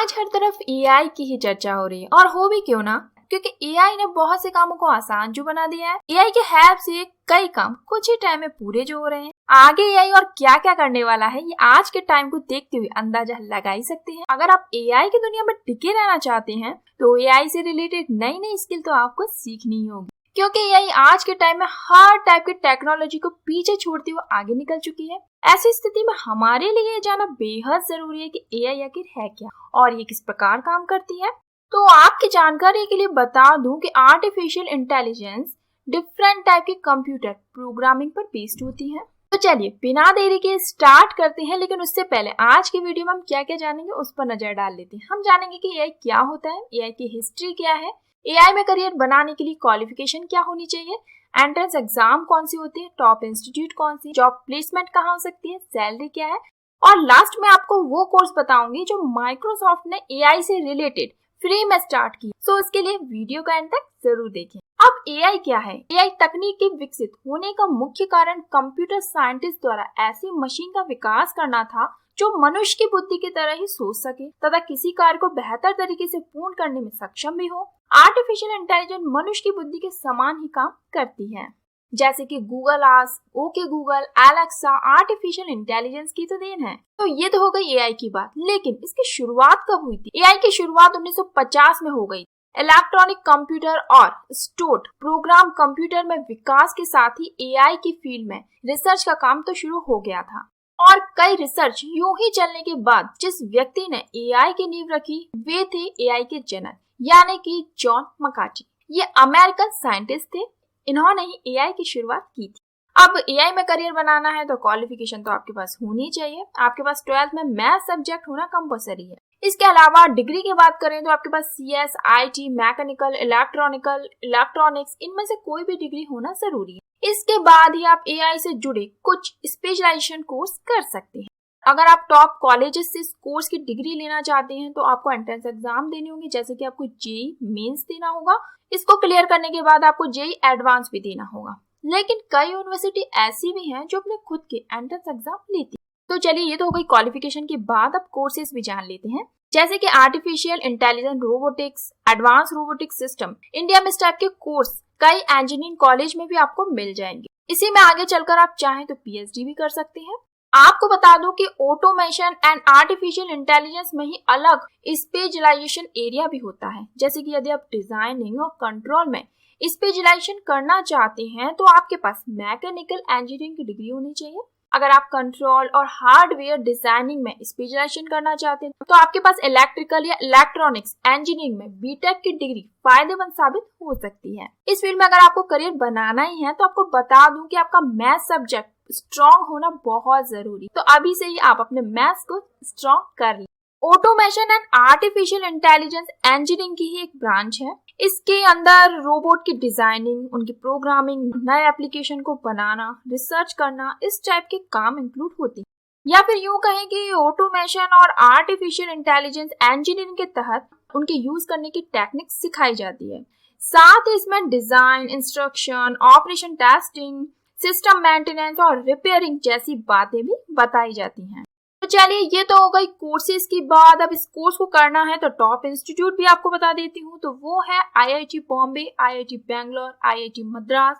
आज हर तरफ एआई की ही चर्चा हो रही है और हो भी क्यों ना, क्योंकि एआई ने बहुत से कामों को आसान जो बना दिया है। एआई के हेल्प से कई काम कुछ ही टाइम में पूरे जो हो रहे हैं। आगे एआई और क्या क्या करने वाला है ये आज के टाइम को देखते हुए अंदाजा लगा ही सकते हैं। अगर आप एआई की दुनिया में टिके रहना चाहते हैं तो एआई से रिलेटेड नई नई स्किल तो आपको सीखनी ही होगी, क्योंकि एआई आज के टाइम में हर टाइप की टेक्नोलॉजी को पीछे छोड़ते हुए आगे निकल चुकी है। ऐसी स्थिति में हमारे लिए ये जानना बेहद जरूरी है कि एआई आखिर है क्या और ये किस प्रकार काम करती है। तो आपकी जानकारी के लिए बता दूं कि आर्टिफिशियल इंटेलिजेंस डिफरेंट टाइप के कंप्यूटर प्रोग्रामिंग पर बेस्ड होती है। तो चलिए बिना देरी के स्टार्ट करते हैं, लेकिन उससे पहले आज की वीडियो में हम क्या क्या जानेंगे उस पर नजर डाल लेते हैं। हम जानेंगे कि एआई क्या होता है, एआई की हिस्ट्री क्या है, एआई में करियर बनाने के लिए क्वालिफिकेशन क्या होनी चाहिए, एंट्रेंस एग्जाम कौन सी होती है, टॉप इंस्टीट्यूट कौन सी, जॉब प्लेसमेंट कहाँ हो सकती है, सैलरी क्या है, और लास्ट में आपको वो कोर्स बताऊंगी जो माइक्रोसॉफ्ट ने एआई से रिलेटेड फ्री में स्टार्ट की। सो इसके लिए वीडियो का एंड तक जरूर देखें। अब एआई क्या है? एआई तकनीक के विकसित होने का मुख्य कारण कंप्यूटर साइंटिस्ट द्वारा ऐसी मशीन का विकास करना था जो मनुष्य की बुद्धि की तरह ही सोच सके तथा किसी कार्य को बेहतर तरीके से पूर्ण करने में सक्षम भी हो। आर्टिफिशियल इंटेलिजेंस मनुष्य की बुद्धि के समान ही काम करती है, जैसे कि Google ask, okay Google, Alexa artificial intelligence की तो देन है। तो ये तो हो गई एआई की बात, लेकिन इसकी शुरुआत कब हुई थी? एआई की शुरुआत 1950 में हो गई। इलेक्ट्रॉनिक कंप्यूटर और स्टोर्ड प्रोग्राम कंप्यूटर में विकास के साथ ही एआई की फील्ड में रिसर्च का काम तो शुरू हो गया था और कई रिसर्च यूं ही चलने के बाद जिस व्यक्ति ने एआई की नींव रखी वे थे एआई के जनक, यानी कि जॉन मकार्टी। ये अमेरिकन साइंटिस्ट थे, इन्होंने ही एआई की शुरुआत की थी। अब एआई में करियर बनाना है तो क्वालिफिकेशन तो आपके पास होनी चाहिए। आपके पास 12th में मैथ सब्जेक्ट होना कंपलसरी है। इसके अलावा डिग्री की बात करें तो आपके पास CS, IT, mechanical, electronical, electronics इनमें से कोई भी डिग्री होना जरूरी है। इसके बाद ही आप एआई से जुड़े कुछ स्पेशलाइजेशन कोर्स कर सकते हैं। अगर आप टॉप कॉलेजेस से इस कोर्स की डिग्री लेना चाहते हैं तो आपको एंट्रेंस एग्जाम देनी होगी, जैसे कि आपको जेईई मेंस देना होगा। इसको क्लियर करने के बाद आपको जेईई एडवांस भी देना होगा। लेकिन कई यूनिवर्सिटी ऐसी भी हैं जो अपने खुद के एंट्रेंस एग्जाम लेती है। तो चलिए ये तो हो गई क्वालिफिकेशन की बात। अब कोर्सेज भी जान लेते हैं, जैसे कि artificial intelligence, robotics, advance robotics system. India में इस टाइप के कोर्स कई इंजीनियरिंग कॉलेज में भी आपको मिल जाएंगे। इसी में आगे चलकर आप चाहें तो पीएचडी भी कर सकते हैं। आपको बता दूं कि ऑटोमेशन एंड आर्टिफिशियल इंटेलिजेंस में ही अलग स्पेशलाइजेशन एरिया भी होता है, जैसे कि यदि आप डिजाइनिंग और कंट्रोल में स्पेशलाइजेशन करना चाहते हैं तो आपके पास मैकेनिकल इंजीनियरिंग की डिग्री होनी चाहिए। अगर आप कंट्रोल और हार्डवेयर डिजाइनिंग में स्पेशलाइजेशन करना चाहते हैं तो आपके पास इलेक्ट्रिकल या इलेक्ट्रॉनिक्स इंजीनियरिंग में बीटेक की डिग्री फायदेमंद साबित हो सकती है। इस फील्ड में अगर आपको करियर बनाना ही है तो आपको बता दूं कि आपका मैथ सब्जेक्ट स्ट्रॉन्ग होना बहुत जरूरी, तो अभी से ही आप अपने मैथ्स को स्ट्रॉन्ग कर लें। Automation and artificial intelligence engineering की ही एक ब्रांच है। इसके अंदर रोबोट की डिजाइनिंग, उनकी प्रोग्रामिंग, नए एप्लीकेशन को बनाना, रिसर्च करना, इस टाइप के काम इंक्लूड होते हैं। या फिर यूं कहें कि ऑटोमेशन और आर्टिफिशियल इंटेलिजेंस इंजीनियरिंग के तहत उनके यूज करने की टेक्निक सिखाई जाती है। साथ ही इसमें design, instruction, operation testing, system maintenance और रिपेयरिंग जैसी बातें भी बताई जाती हैं। तो चलिए ये तो हो गई कोर्सेज की बात। अब इस कोर्स को करना है तो टॉप इंस्टीट्यूट भी आपको बता देती हूँ, तो वो है IIT Bombay, IIT Bangalore, IIT Madras,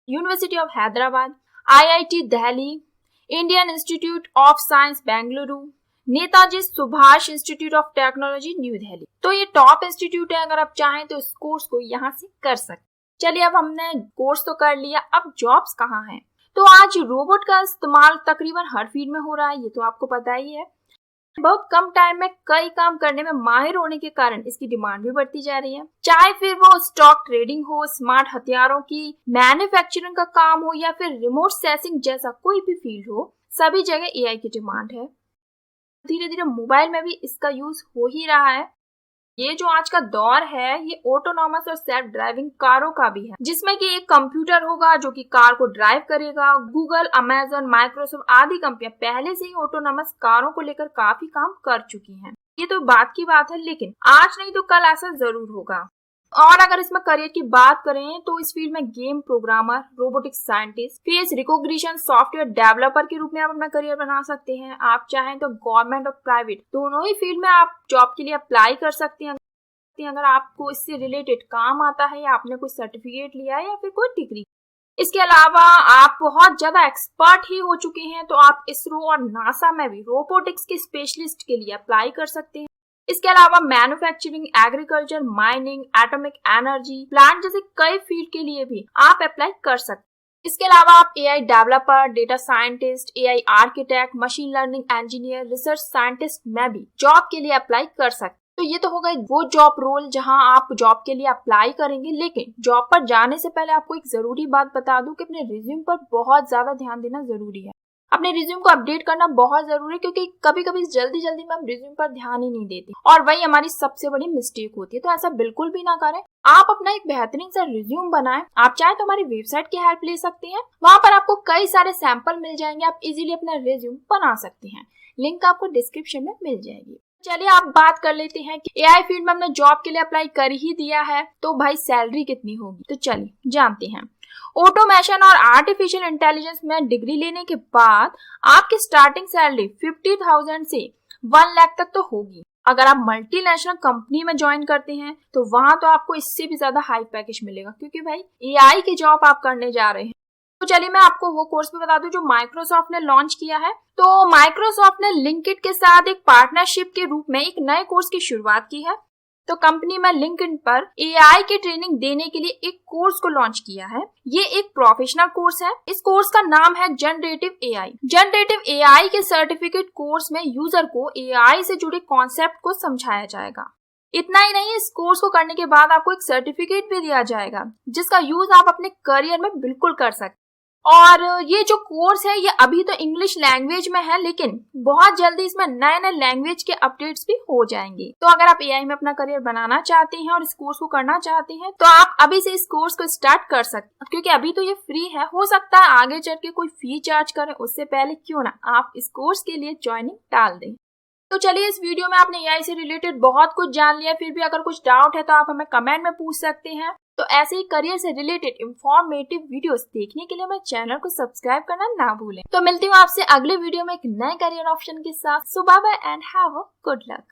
university of Hyderabad, IIT Delhi, Indian institute of science Bengaluru, Netaji Subhash institute of technology new Delhi. तो ये टॉप इंस्टीट्यूट है, अगर आप चाहें तो इस कोर्स को यहाँ से कर सकते। चलिए अब हमने कोर्स तो कर लिया, अब जॉब्स कहाँ हैं? तो आज रोबोट का इस्तेमाल तकरीबन हर फील्ड में हो रहा है, ये तो आपको पता ही है। बहुत कम टाइम में कई काम करने में माहिर होने के कारण इसकी डिमांड भी बढ़ती जा रही है। चाहे फिर वो स्टॉक ट्रेडिंग हो, स्मार्ट हथियारों की मैन्युफैक्चरिंग का काम हो या फिर रिमोट सेंसिंग जैसा कोई भी फील्ड हो, सभी जगह एआई की डिमांड है। धीरे धीरे मोबाइल में भी इसका यूज हो ही रहा है। ये जो आज का दौर है ये ऑटोनॉमस और सेल्फ ड्राइविंग कारों का भी है, जिसमें कि एक कंप्यूटर होगा जो कि कार को ड्राइव करेगा। गूगल, अमेजन, माइक्रोसॉफ्ट आदि कंपनियां पहले से ही ऑटोनॉमस कारों को लेकर काफी काम कर चुकी हैं। ये तो बात की बात है, लेकिन आज नहीं तो कल ऐसा जरूर होगा। और अगर इसमें करियर की बात करें तो इस फील्ड में game programmer, robotics scientist, face recognition software developer के रूप में आप अपना करियर बना सकते हैं। आप चाहें तो गवर्नमेंट और प्राइवेट दोनों ही फील्ड में आप जॉब के लिए अप्लाई कर सकते हैं अगर आपको इससे रिलेटेड काम आता है या आपने कोई सर्टिफिकेट लिया है या फिर कोई डिग्री। इसके अलावा आप बहुत ज्यादा एक्सपर्ट ही हो चुके हैं तो आप इसरो और नासा में भी रोबोटिक्स के स्पेशलिस्ट के लिए अप्लाई कर सकते हैं। इसके अलावा manufacturing, agriculture, mining, atomic energy, plant जैसे कई फील्ड के लिए भी आप अप्लाई कर सकते हैं। इसके अलावा आप AI developer, data scientist, AI architect, machine learning engineer, research scientist में भी जॉब के लिए अप्लाई कर सकते हैं। तो ये तो हो गई वो जॉब रोल जहां आप जॉब के लिए अप्लाई करेंगे। लेकिन जॉब पर जाने से पहले आपको एक जरूरी बात बता दूं कि अपने रिज्यूम पर बहुत ज्यादा ध्यान देना जरूरी है। अपने रिज्यूम को अपडेट करना बहुत जरूरी है क्योंकि कभी कभी जल्दी में हम रिज्यूम पर ध्यान ही नहीं देते और वही हमारी सबसे बड़ी मिस्टेक होती है। तो ऐसा बिल्कुल भी ना करें। आप अपना एक बेहतरीन सा रिज्यूम बनाएं। आप चाहे तो हमारी वेबसाइट की हेल्प ले सकते हैं, वहाँ पर आपको कई सारे सैंपल मिल जाएंगे। आप इजीली अपना रिज्यूम बना सकते हैं, लिंक आपको डिस्क्रिप्शन में मिल जाएगी। चलिए आप बात कर लेते हैं कि एआई फील्ड में हमने जॉब के लिए अप्लाई कर ही दिया है तो भाई सैलरी कितनी होगी। तो चलिए जानते हैं। ऑटोमेशन और आर्टिफिशियल इंटेलिजेंस में डिग्री लेने के बाद आपकी स्टार्टिंग सैलरी 50,000 से 1 लाख तक तो होगी। अगर आप मल्टीनेशनल कंपनी में ज्वाइन करते हैं तो वहां तो आपको इससे भी ज्यादा हाई पैकेज मिलेगा क्योंकि भाई एआई की जॉब आप करने जा रहे हैं। तो चलिए मैं आपको वो कोर्स भी बता दूं जो माइक्रोसॉफ्ट ने लॉन्च किया है। तो माइक्रोसॉफ्ट ने लिंक्डइन के साथ एक पार्टनरशिप के रूप में एक नए कोर्स की शुरुआत की है। तो कंपनी में लिंक्डइन पर एआई की ट्रेनिंग देने के लिए एक कोर्स को लॉन्च किया है। ये एक प्रोफेशनल कोर्स है। इस कोर्स का नाम है जनरेटिव एआई। जनरेटिव एआई के सर्टिफिकेट कोर्स में यूजर को एआई से जुड़े कॉन्सेप्ट को समझाया जाएगा। इतना ही नहीं, इस कोर्स को करने के बाद आपको एक सर्टिफिकेट भी दिया जाएगा जिसका यूज आप अपने करियर में बिल्कुल कर सकते। और ये जो कोर्स है ये अभी तो इंग्लिश लैंग्वेज में है लेकिन बहुत जल्दी इसमें नए नए लैंग्वेज के अपडेट्स भी हो जाएंगे। तो अगर आप एआई में अपना करियर बनाना चाहते हैं और इस कोर्स को करना चाहते हैं तो आप अभी से इस कोर्स को स्टार्ट कर सकते हैं क्योंकि अभी तो ये फ्री है। हो सकता है आगे चल के कोई फी चार्ज करें, उससे पहले क्यों ना आप इस कोर्स के लिए ज्वाइनिंग डाल दें। तो चलिए इस वीडियो में आपने एआई से रिलेटेड बहुत कुछ जान लिया। फिर भी अगर कुछ डाउट है तो आप हमें कमेंट में पूछ सकते हैं। तो ऐसे ही करियर से रिलेटेड इंफॉर्मेटिव वीडियोस देखने के लिए मेरे चैनल को सब्सक्राइब करना ना भूलें। तो मिलती हूँ आपसे अगले वीडियो में एक नए करियर ऑप्शन के साथ। So bye bye and have a good luck.